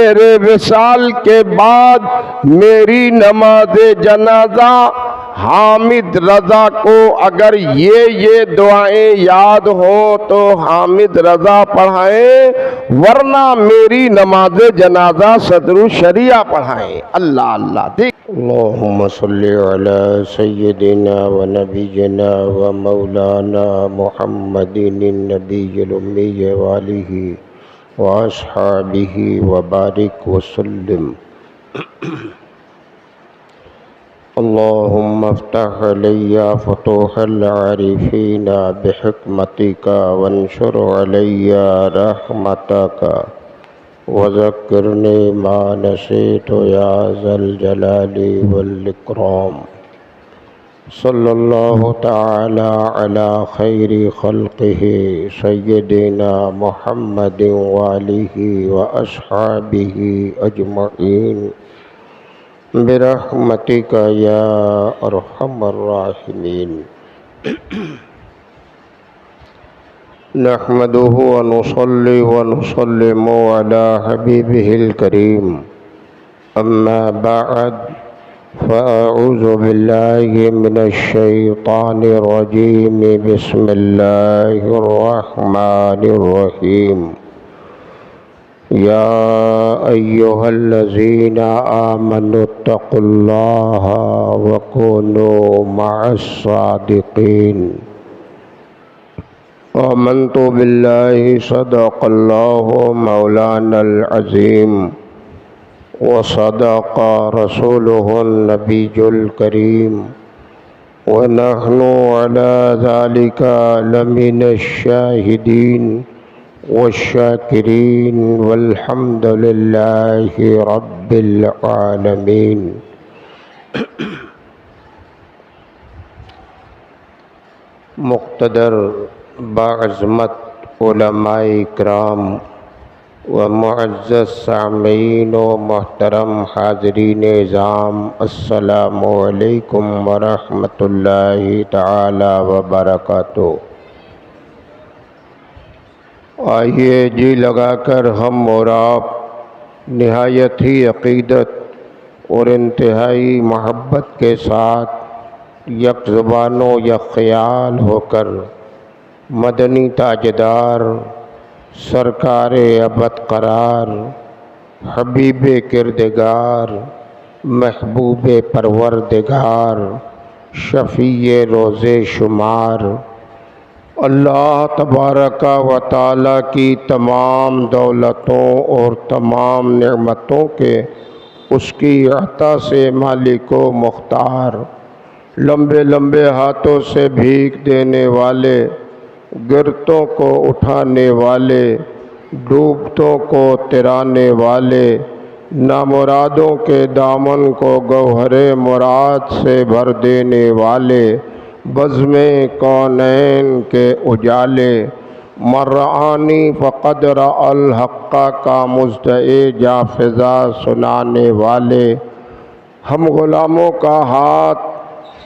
میرے وصال کے بعد میری نماز جنازہ حامد رضا کو اگر یہ دعائیں یاد ہوں تو حامد رضا پڑھائیں، ورنہ میری نماز جنازہ صدر الشریعہ پڑھائیں۔ اللہ اللہ دیکھ اللہم صلی علی سیدنا و نبینا و مولانا محمد النبی الامی والہ وَأَصْحَابِهِ وَبَارِكْ وَسَلِّمْ اللهم افتح علي فتوح العارفين بحكمتك وانشر علي رحمتك وذكرني ما نسيت يا ذا الجلال والإكرام صلی اللہ تعالی علی خیر خلقہ سیدنا محمد وآلہ واصحابہ اجمعین برحمتک یا ارحم الراحمین۔ نحمده ونصلی ونسلم علی حبیبہ الکریم، اما بعد فأعوذ بالله من الشيطان الرجيم، بسم الله الرحمن الرحيم۔ يا أيها الذين آمنوا اتقوا الله وكونوا مع الصادقين۔ آمنت بالله صدق الله مولانا العظيم وصدق رسوله النبي الكريم، ونحن على ذلك لمن الشاهدين والشاكرين، والحمد لله رب العالمين۔ مقتدر باعظمت علماء کرام و معزز سامعین و محترم حاضرین اعظام، السلام علیکم ورحمۃ اللہ تعالی وبرکاتہ۔ آئیے جی لگا کر ہم اور آپ نہایت ہی عقیدت اور انتہائی محبت کے ساتھ یک زبان و یک خیال ہو کر مدنی تاجدار سرکار ابد قرار حبیب کردگار محبوب پروردگار شفیع روز شمار اللہ تبارک و تعالی کی تمام دولتوں اور تمام نعمتوں کے اس کی عطا سے مالک و مختار، لمبے لمبے ہاتھوں سے بھیک دینے والے، گرتوں کو اٹھانے والے، ڈوبتوں کو ترانے والے، نامرادوں کے دامن کو گوہر مراد سے بھر دینے والے، بزم کونین کے اجالے، مرعانی فقد رأى الحق کا مزدعی جافزہ سنانے والے، ہم غلاموں کا ہاتھ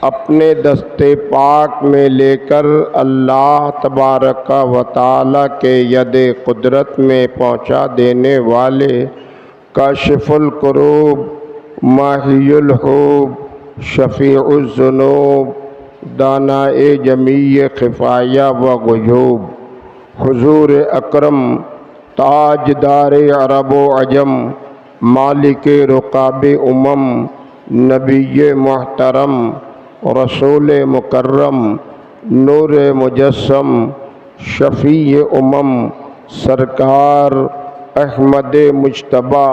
اپنے دستے پاک میں لے کر اللہ تبارک و تعالی کے ید قدرت میں پہنچا دینے والے، کاشف الکروب ماہی الحوب شفیع الذنوب دانائے جمیع خفایا و غیوب، حضور اکرم تاجدار عرب و عجم مالک رقاب امم، نبی محترم رسول مکرم نور مجسم شفیع امم، سرکار احمد مجتبی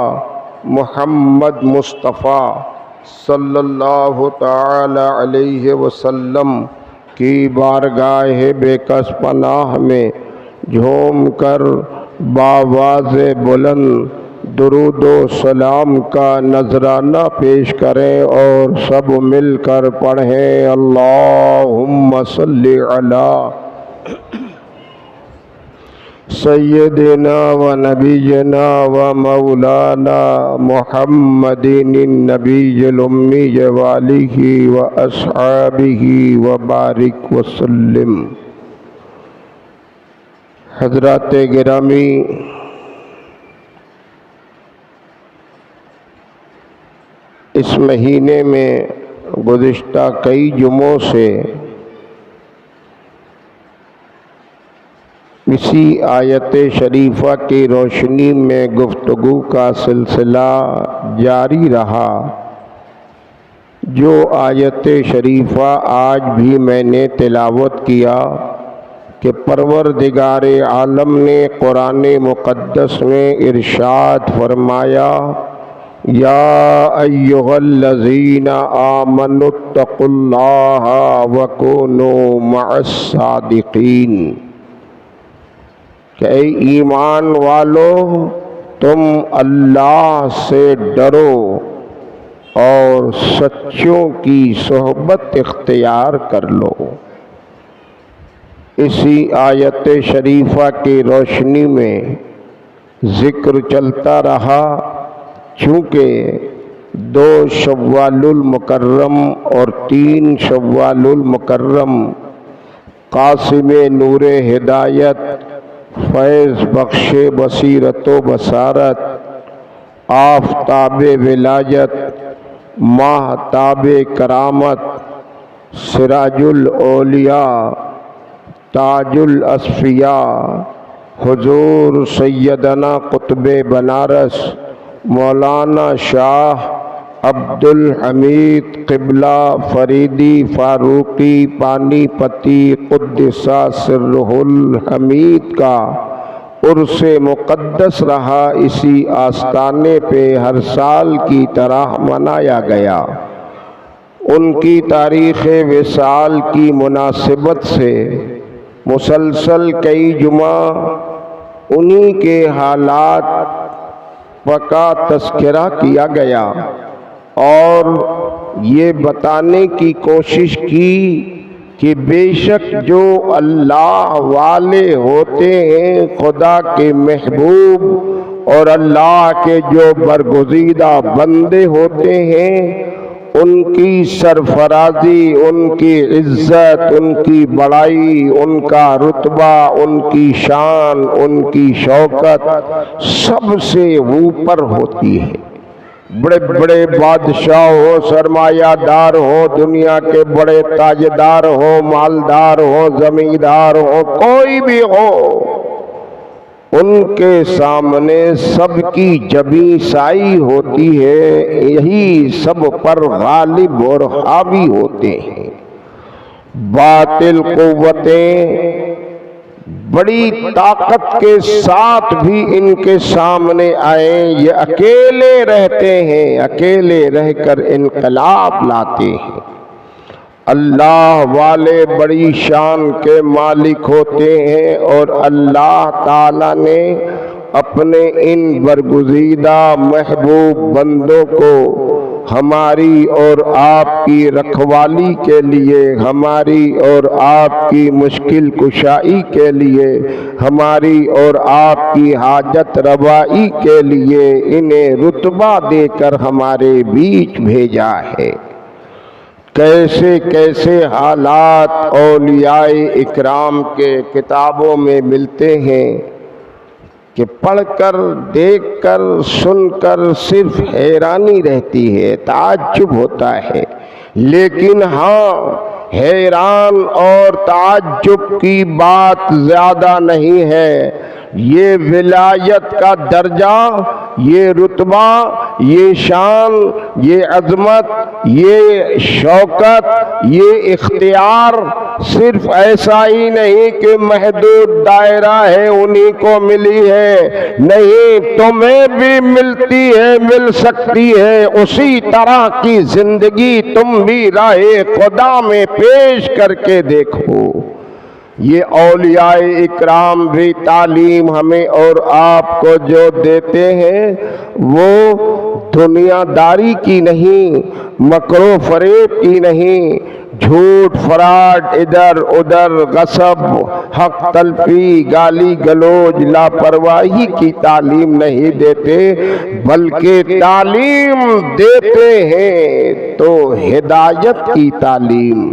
محمد مصطفیٰ صلی اللہ تعالی علیہ وسلم کی بارگاہ بے کس پناہ میں جھوم کر بآواز بلند درود و سلام کا نذرانہ پیش کریں اور سب مل کر پڑھیں، اللہم صلی علی سیدنا و نبینا و مولانا محمد النبی الامی والہ و اصحابہ و بارک وسلم۔ حضرات گرامی، اس مہینے میں گزشتہ کئی جمعوں سے اسی آیت شریفہ کی روشنی میں گفتگو کا سلسلہ جاری رہا، جو آیت شریفہ آج بھی میں نے تلاوت کیا کہ پروردگار عالم نے قرآن مقدس میں ارشاد فرمایا، یا ایھا الذین آمنوا اتقوا اللہ وکونوا مع الصادقین، کہ اے ایمان والو تم اللہ سے ڈرو اور سچوں کی صحبت اختیار کر لو۔ اسی آیت شریفہ کی روشنی میں ذکر چلتا رہا، چونکہ 2 شوال المکرم اور 3 شوال المکرم قاسم نور ہدایت، فیض بخش بصیرت و بصارت، آفتاب ولایت، ماہتاب کرامت، سراج الاولیاء، تاج الاصفیاء، حضور سیدنا قطب بنارس مولانا شاہ عبد الحمید قبلہ فریدی فاروقی پانی پتی قدس سرہ الحمید کا عرس مقدس رہا، اسی آستانے پہ ہر سال کی طرح منایا گیا۔ ان کی تاریخ وصال کی مناسبت سے مسلسل کئی جمعہ انہی کے حالات کا تذکرہ کیا گیا اور یہ بتانے کی کوشش کی کہ بے شک جو اللہ والے ہوتے ہیں، خدا کے محبوب اور اللہ کے جو برگزیدہ بندے ہوتے ہیں، ان کی سرفرازی، ان کی عزت، ان کی بڑائی، ان کا رتبہ، ان کی شان، ان کی شوکت سب سے اوپر ہوتی ہے۔ بڑے بڑے بادشاہ ہو، سرمایہ دار ہو، دنیا کے بڑے تاجدار ہو، مالدار ہو، زمیندار ہو، کوئی بھی ہو، ان کے سامنے سب کی جبیں سائی ہوتی ہے، یہی سب پر غالب اور حاوی ہوتے ہیں۔ باطل قوتیں بڑی طاقت کے ساتھ بھی ان کے سامنے آئیں، یہ اکیلے رہتے ہیں، اکیلے رہ کر انقلاب لاتے ہیں۔ اللہ والے بڑی شان کے مالک ہوتے ہیں اور اللہ تعالیٰ نے اپنے ان برگزیدہ محبوب بندوں کو ہماری اور آپ کی رکھوالی کے لیے، ہماری اور آپ کی مشکل کشائی کے لیے، ہماری اور آپ کی حاجت روائی کے لیے انہیں رتبہ دے کر ہمارے بیچ بھیجا ہے۔ کیسے کیسے حالات اولیاء اکرام کے کتابوں میں ملتے ہیں کہ پڑھ کر، دیکھ کر، سن کر صرف حیرانی رہتی ہے، تعجب ہوتا ہے۔ لیکن ہاں، حیران اور تعجب کی بات زیادہ نہیں ہے، یہ ولایت کا درجہ، یہ رتبہ، یہ شان، یہ عظمت، یہ شوکت، یہ اختیار صرف ایسا ہی نہیں کہ محدود دائرہ ہے انہی کو ملی ہے، نہیں، تمہیں بھی ملتی ہے، مل سکتی ہے۔ اسی طرح کی زندگی تم بھی راہ خدا میں پیش کر کے دیکھو۔ یہ اولیاء اکرام بھی تعلیم ہمیں اور آپ کو جو دیتے ہیں وہ دنیا داری کی نہیں، مکر و فریب کی نہیں، جھوٹ فراڈ، ادھر ادھر غصب، حق تلفی، گالی گلوچ، لاپرواہی کی تعلیم نہیں دیتے، بلکہ تعلیم دیتے ہیں تو ہدایت کی تعلیم،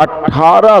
18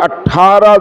18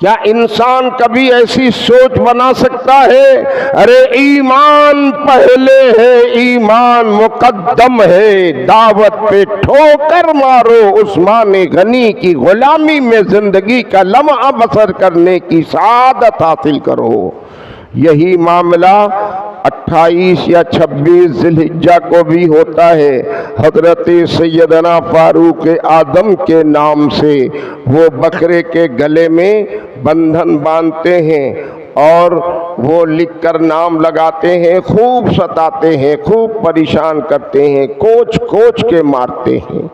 کیا انسان کبھی ایسی سوچ بنا سکتا ہے؟ ارے ایمان پہلے ہے، ایمان مقدم ہے، دعوت پہ ٹھوکر مارو، عثمان غنی کی غلامی میں زندگی کا لمحہ بسر کرنے کی سعادت حاصل کرو۔ یہی معاملہ 28 یا 26 ذی الحجہ کو بھی ہوتا ہے۔ حضرت سیدنا فاروق اعظم کے نام سے وہ بکرے کے گلے میں بندھن باندھتے ہیں اور وہ لکھ کر نام لگاتے ہیں، خوب ستاتے ہیں، خوب پریشان کرتے ہیں، کوچ کوچ کے مارتے ہیں،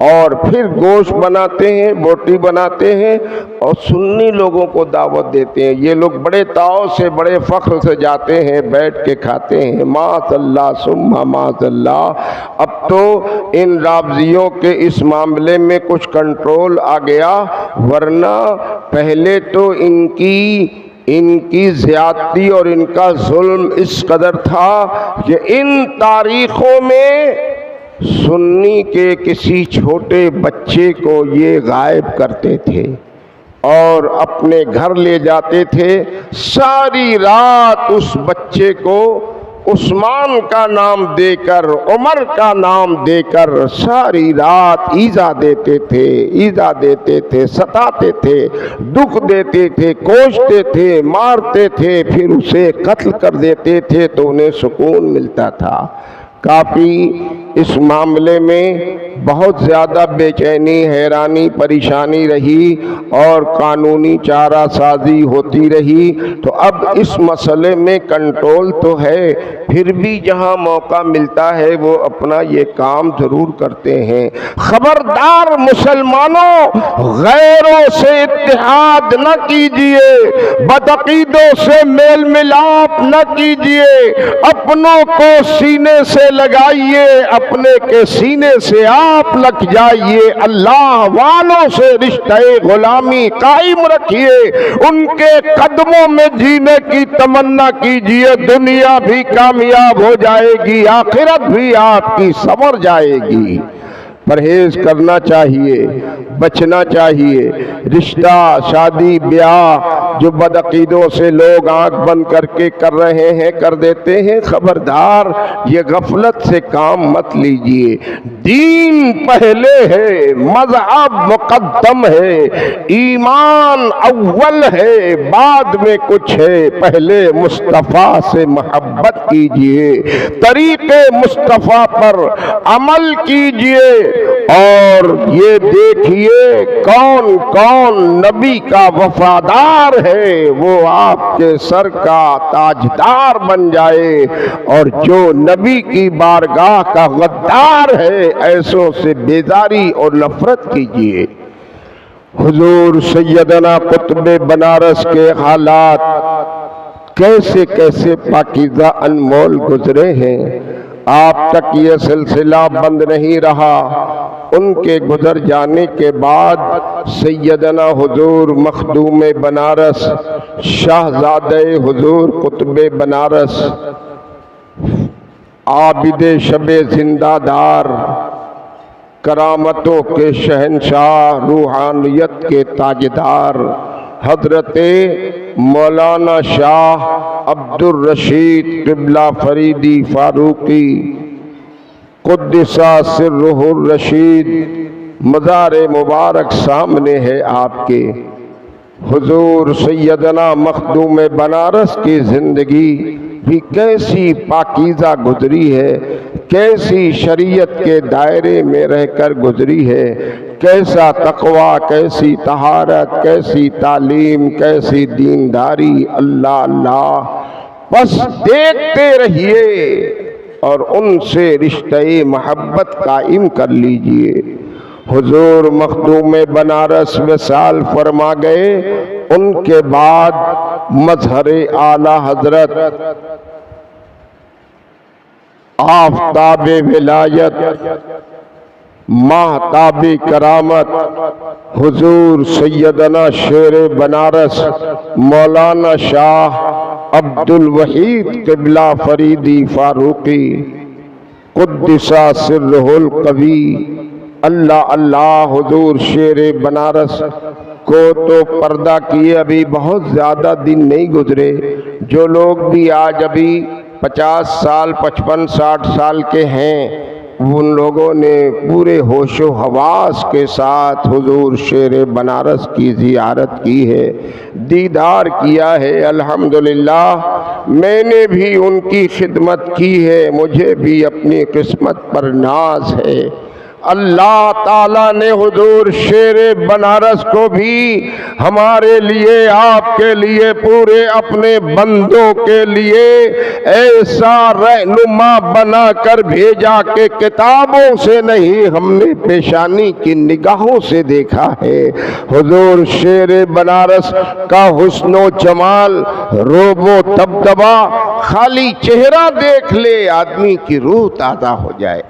اور پھر گوشت بناتے ہیں، بوٹی بناتے ہیں اور سنی لوگوں کو دعوت دیتے ہیں۔ یہ لوگ بڑے تاؤ سے، بڑے فخر سے جاتے ہیں، بیٹھ کے کھاتے ہیں۔ معاذ اللہ ثم معاذ اللہ۔ اب تو ان رافضیوں کے اس معاملے میں کچھ کنٹرول آ گیا، ورنہ پہلے تو ان کی زیادتی اور ان کا ظلم اس قدر تھا کہ ان تاریخوں میں سنی کے کسی چھوٹے بچے کو یہ غائب کرتے تھے اور اپنے گھر لے جاتے تھے، ساری رات اس بچے کو عثمان کا نام دے کر، عمر کا نام دے کر ساری رات ایذا دیتے تھے، ستاتے تھے، دکھ دیتے تھے، کوستے تھے، مارتے تھے، پھر اسے قتل کر دیتے تھے تو انہیں سکون ملتا تھا۔ کافی اس معاملے میں بہت زیادہ بے چینی، حیرانی، پریشانی رہی اور قانونی چارہ سازی ہوتی رہی۔ تو اب اس مسئلے میں کنٹرول تو ہے، پھر بھی جہاں موقع ملتا ہے وہ اپنا یہ کام ضرور کرتے ہیں۔ خبردار مسلمانوں، غیروں سے اتحاد نہ کیجیے، بدعقیدوں سے میل ملاپ نہ کیجیے، اپنوں کو سینے سے لگائیے، اپنے کے سینے سے آپ لگ جائیے، اللہ والوں سے رشتہ غلامی قائم رکھیے، ان کے قدموں میں جینے کی تمنا کیجیے، دنیا بھی کامیاب ہو جائے گی، آخرت بھی آپ کی سنور جائے گی۔ پرہیز کرنا چاہیے، بچنا چاہیے۔ رشتہ، شادی، بیاہ جو بدعقیدوں سے لوگ آنکھ بند کر کے کر رہے ہیں، کر دیتے ہیں، خبردار یہ غفلت سے کام مت لیجئے۔ دین پہلے ہے، مذہب مقدم ہے، ایمان اول ہے، بعد میں کچھ ہے، پہلے مصطفیٰ سے محبت کیجئے، طریق مصطفیٰ پر عمل کیجئے اور یہ دیکھیے کون کون نبی کا وفادار ہے، وہ آپ کے سر کا تاجدار بن جائے، اور جو نبی کی بارگاہ کا غدار ہے ایسوں سے بیزاری اور نفرت کیجیے۔ حضور سیدنا قطب بنارس کے حالات کیسے کیسے پاکیزہ انمول گزرے ہیں، آپ تک یہ سلسلہ بند نہیں رہا۔ ان کے گزر جانے کے بعد سیدنا حضور مخدوم بنارس، شہزادہ حضور قطب بنارس، عابد شب زندہ دار، کرامتوں کے شہنشاہ، روحانیت کے تاجدار، حضرت مولانا شاہ عبد الرشید قبلہ فریدی فاروقی قدس سرہ الرشید، مزار مبارک سامنے ہے آپ کے۔ حضور سیدنا مخدوم بنارس کی زندگی بھی کیسی پاکیزہ گزری ہے، کیسی شریعت کے دائرے میں رہ کر گزری ہے، کیسا تقوی، کیسی طہارت، کیسی تعلیم، کیسی دینداری، اللہ اللہ۔ بس دیکھتے رہیے اور ان سے رشتہ محبت قائم کر لیجئے۔ حضور مخدوم بنارس وصال فرما گئے، ان کے بعد مظہر اعلی حضرت، آفتاب ولایت، ماہتاب کرامت، حضور سیدنا شیر بنارس مولانا شاہ عبد الوحید قبلہ فریدی فاروقی قدس سرہ القوی، اللہ اللہ۔ حضور شیر بنارس کو تو پردہ کیے ابھی بہت زیادہ دن نہیں گزرے، جو لوگ بھی آج ابھی 50 سال 55 60 سال کے ہیں، ان لوگوں نے پورے ہوش و حواس کے ساتھ حضور شیر بنارس کی زیارت کی ہے، دیدار کیا ہے۔ الحمدللہ میں نے بھی ان کی خدمت کی ہے، مجھے بھی اپنی قسمت پر ناز ہے۔ اللہ تعالیٰ نے حضور شیر بنارس کو بھی ہمارے لیے، آپ کے لیے، پورے اپنے بندوں کے لیے ایسا رہنما بنا کر بھیجا کہ کتابوں سے نہیں، ہم نے پیشانی کی نگاہوں سے دیکھا ہے۔ حضور شیر بنارس کا حسن و جمال، روب و دبدبا، خالی چہرہ دیکھ لے آدمی کی روح تازہ ہو جائے۔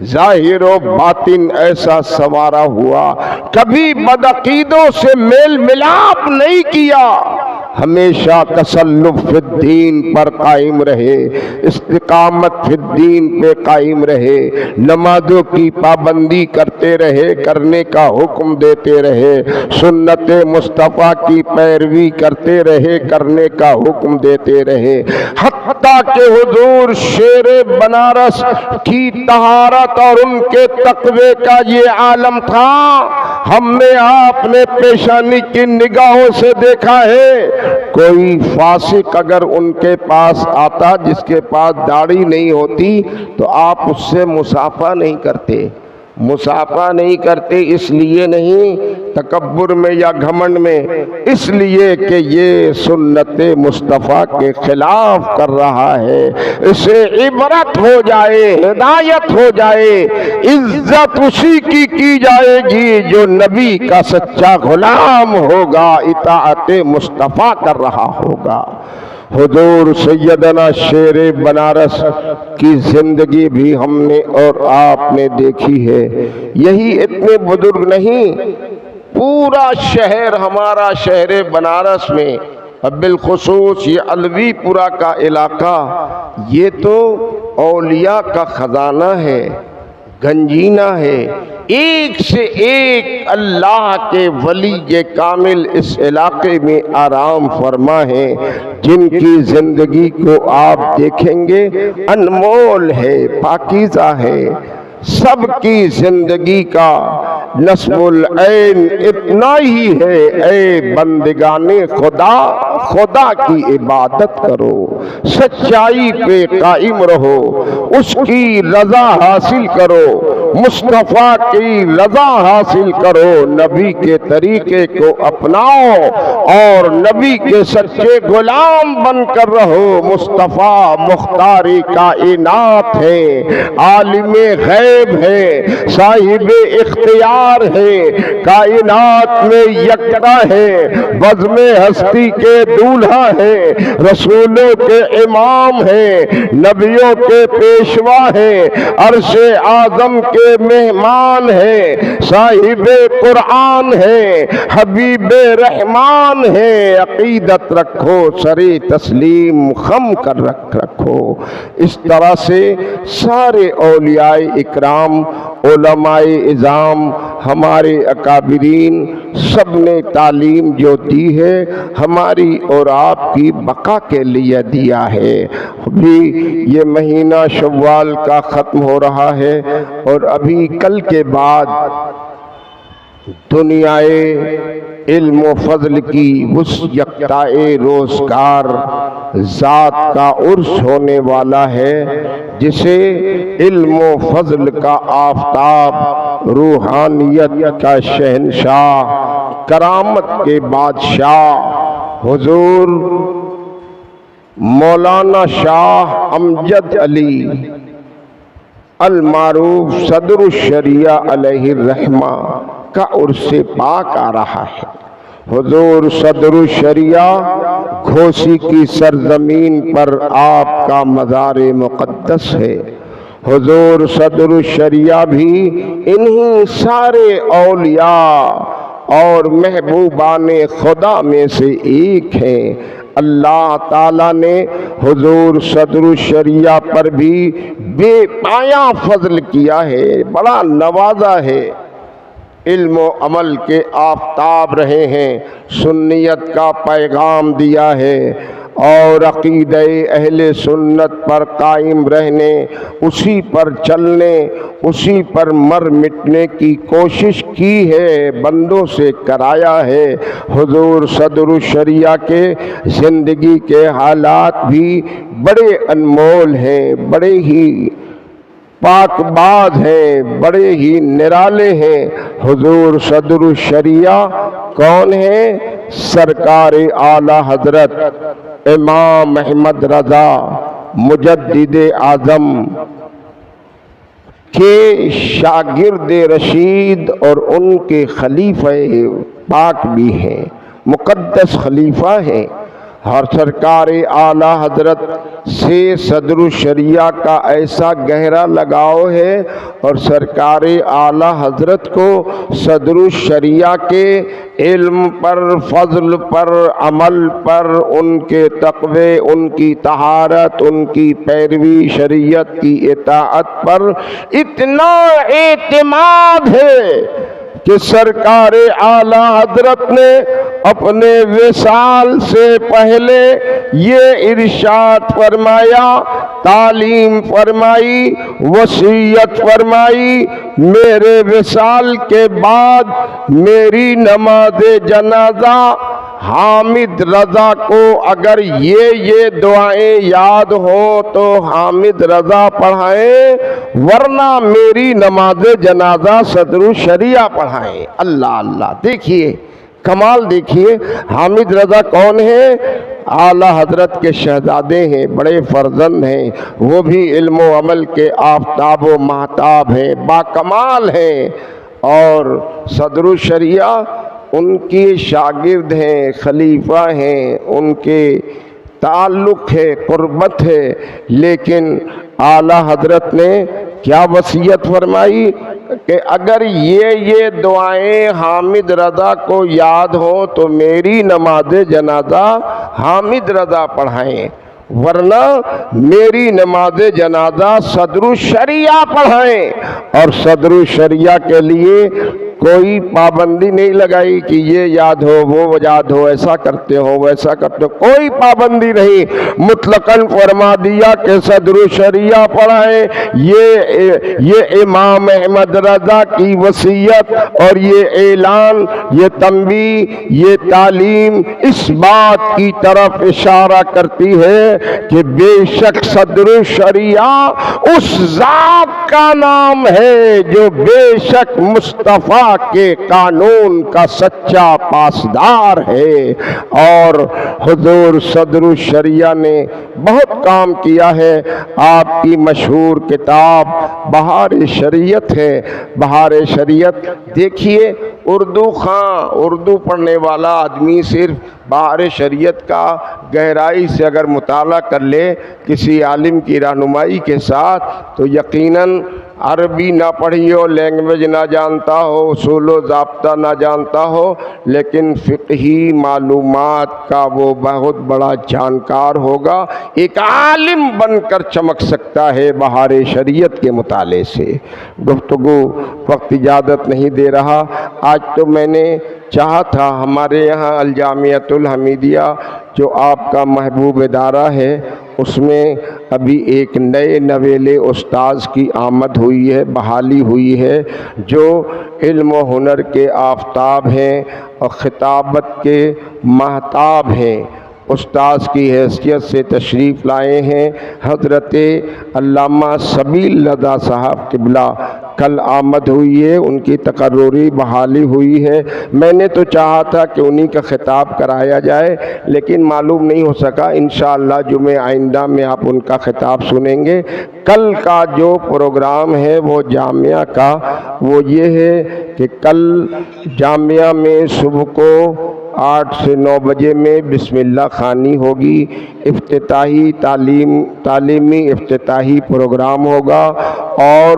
ظاہر و باطن ایسا سنوارا ہوا، کبھی بدعقیدوں سے میل ملاپ نہیں کیا، ہمیشہ تسلف فی الدین پر قائم رہے، استقامت فی الدین پہ قائم رہے، نمازوں کی پابندی کرتے رہے، کرنے کا حکم دیتے رہے، سنت مصطفیٰ کی پیروی کرتے رہے، کرنے کا حکم دیتے رہے، حتیٰ کہ حضور شیر بنارس کی طہارت اور ان کے تقوی کا یہ عالم تھا، ہم نے آپ نے پیشانی کی نگاہوں سے دیکھا ہے۔ کوئی فاسق اگر ان کے پاس آتا جس کے پاس داڑھی نہیں ہوتی تو آپ اس سے مصافحہ نہیں کرتے، مصافحہ نہیں کرتے، اس لیے نہیں تکبر میں یا گھمنڈ میں، اس لیے کہ یہ سنت مصطفیٰ کے خلاف کر رہا ہے، اسے عبرت ہو جائے، ہدایت ہو جائے، عزت اسی کی جائے گی جو نبی کا سچا غلام ہوگا، اطاعت مصطفیٰ کر رہا ہوگا۔ حضور سیدنا شیر بنارس کی زندگی بھی ہم نے اور آپ نے دیکھی ہے۔ یہی اتنے بزرگ نہیں، پورا شہر ہمارا شہر بنارس میں، بالخصوص یہ علوی پورہ کا علاقہ، یہ تو اولیاء کا خزانہ ہے، گنجینہ ہے، ایک سے ایک اللہ کے ولی کامل اس علاقے میں آرام فرما ہے، جن کی زندگی کو آپ دیکھیں گے انمول ہے، پاکیزہ ہے، سب کی زندگی کا نصب العین اتنا ہی ہے، اے بندگان خدا، خدا کی عبادت کرو، سچائی پہ قائم رہو، اس کی رضا حاصل کرو، مصطفیٰ کی رضا حاصل کرو، نبی کے طریقے کو اپناؤ اور نبی کے سچے غلام بن کر رہو۔ مصطفیٰ مختاری کائنات ہے، عالم غیب ہے، صاحب اختیار ہے، کائنات میں یکتا ہے، بزم ہستی کے دولہا ہے، رسولوں کے امام ہے، نبیوں کے پیشوا ہے، عرش اعظم کے مہمان ہے، صاحب قرآن ہے، حبیب رحمان ہے، عقیدت رکھو، سرے تسلیم خم کر رکھو۔ اس طرح سے سارے اولیاء اکرام، علماء اعظام، ہمارے اکابرین، سب نے تعلیم جو دی ہے ہماری اور آپ کی بقا کے لیے دیا ہے۔ ابھی یہ مہینہ شوال کا ختم ہو رہا ہے اور ابھی کل کے بعد دنیائے علم و فضل کی اس یکتائے روزگار ذات کا عرس ہونے والا ہے، جسے علم و فضل کا آفتاب، روحانیت کا شہنشاہ، کرامت کے بادشاہ حضور مولانا شاہ امجد علی المعروف صدر الشریعہ علیہ الرحمہ کا عرس پاک آ رہا ہے۔ حضور صدر الشریعہ گھوسی کی سرزمین پر آپ کا مزار مقدس ہے۔ حضور صدر الشریعہ بھی انہی سارے اولیاء اور محبوبان خدا میں سے ایک ہیں۔ اللہ تعالیٰ نے حضور صدر الشریعہ پر بھی بے پایاں فضل کیا ہے، بڑا نوازا ہے۔ علم و عمل کے آفتاب رہے ہیں، سنیت کا پیغام دیا ہے اور عقیدہ اہل سنت پر قائم رہنے، اسی پر چلنے، اسی پر مر مٹنے کی کوشش کی ہے، بندوں سے کرایا ہے۔ حضور صدر الشریعہ کے زندگی کے حالات بھی بڑے انمول ہیں، بڑے ہی پاک باز ہیں، بڑے ہی نرالے ہیں۔ حضور صدر الشریعہ کون ہیں؟ سرکار اعلی حضرت امام احمد رضا مجدد اعظم کے شاگرد رشید اور ان کے خلیفہ پاک بھی ہیں، مقدس خلیفہ ہیں، اور سرکار اعلی حضرت سے صدر الشریعہ کا ایسا گہرا لگاؤ ہے، اور سرکار اعلی حضرت کو صدر الشریعہ کے علم پر، فضل پر، عمل پر، ان کے تقوی، ان کی طہارت، ان کی پیروی، شریعت کی اطاعت پر اتنا اعتماد ہے کہ سرکار اعلی حضرت نے اپنے وصال سے پہلے یہ ارشاد فرمایا، تعلیم فرمائی، وصیت فرمائی، میرے وصال کے بعد میری نماز جنازہ حامد رضا کو اگر یہ دعائیں یاد ہوں تو حامد رضا پڑھائیں، ورنہ میری نماز جنازہ صدر الشریعہ پڑھائیں۔ اللہ اللہ، دیکھیے کمال، دیکھیے حامد رضا کون ہیں؟ اعلی حضرت کے شہزادے ہیں، بڑے فرزند ہیں، وہ بھی علم و عمل کے آفتاب و مہتاب ہیں، باکمال ہیں، اور صدر الشریعہ ان کی شاگرد ہیں، خلیفہ ہیں، ان کے تعلق ہے، قربت ہے، لیکن اعلی حضرت نے کیا وصیت فرمائی کہ اگر یہ دعائیں حامد رضا کو یاد ہوں تو میری نماز جنازہ حامد رضا پڑھائیں، ورنہ میری نماز جنازہ صدر الشریعہ پڑھائیں۔ اور صدر الشریعہ کے لیے کوئی پابندی نہیں لگائی کہ یہ یاد ہو، وہ یاد ہو، ایسا کرتے ہو، ویسا کرتے ہو، کوئی پابندی نہیں، مطلقاً فرما دیا کہ صدر الشریعہ پڑھائیں۔ یہ امام احمد رضا کی وصیت اور یہ اعلان، یہ تنبیہ، یہ تعلیم اس بات کی طرف اشارہ کرتی ہے کہ بے شک صدر الشریعہ اس ذات کا نام ہے جو بے شک مصطفیٰ کے قانون کا سچا پاسدار ہے، اور حضور صدر الشریعہ نے بہت کام کیا ہے۔ آپ کی مشہور کتاب بہار شریعت ہے، بہار شریعت دیکھیے، اردو پڑھنے والا آدمی صرف بہار شریعت کا گہرائی سے اگر مطالعہ کر لے کسی عالم کی رہنمائی کے ساتھ تو یقیناً عربی نہ پڑھی ہو، لینگویج نہ جانتا ہو، اصول و ضابطہ نہ جانتا ہو، لیکن فقہی معلومات کا وہ بہت بڑا جانکار ہوگا، ایک عالم بن کر چمک سکتا ہے بہار شریعت کے مطالعے سے۔ گفتگو وقت اجازت نہیں دے رہا، آج تو میں نے چاہا تھا ہمارے یہاں الجامعۃ الحمیدیہ جو آپ کا محبوب ادارہ ہے، اس میں ابھی ایک نئے نویلے استاذ کی آمد ہوئی ہے، بحالی ہوئی ہے، جو علم و ہنر کے آفتاب ہیں اور خطابت کے مہتاب ہیں۔ استاذ کی حیثیت سے تشریف لائے ہیں حضرت علامہ سبیل رضا صاحب قبلہ، کل آمد ہوئی ہے، ان کی تقرری بحالی ہوئی ہے۔ میں نے تو چاہا تھا کہ انہی کا خطاب کرایا جائے، لیکن معلوم نہیں ہو سکا، انشاءاللہ جمعہ آئندہ میں آپ ان کا خطاب سنیں گے۔ کل کا جو پروگرام ہے وہ جامعہ کا، وہ یہ ہے کہ کل جامعہ میں صبح کو 8 سے 9 بجے میں بسم اللہ خوانی ہوگی، افتتاحی تعلیمی افتتاحی پروگرام ہوگا، اور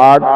8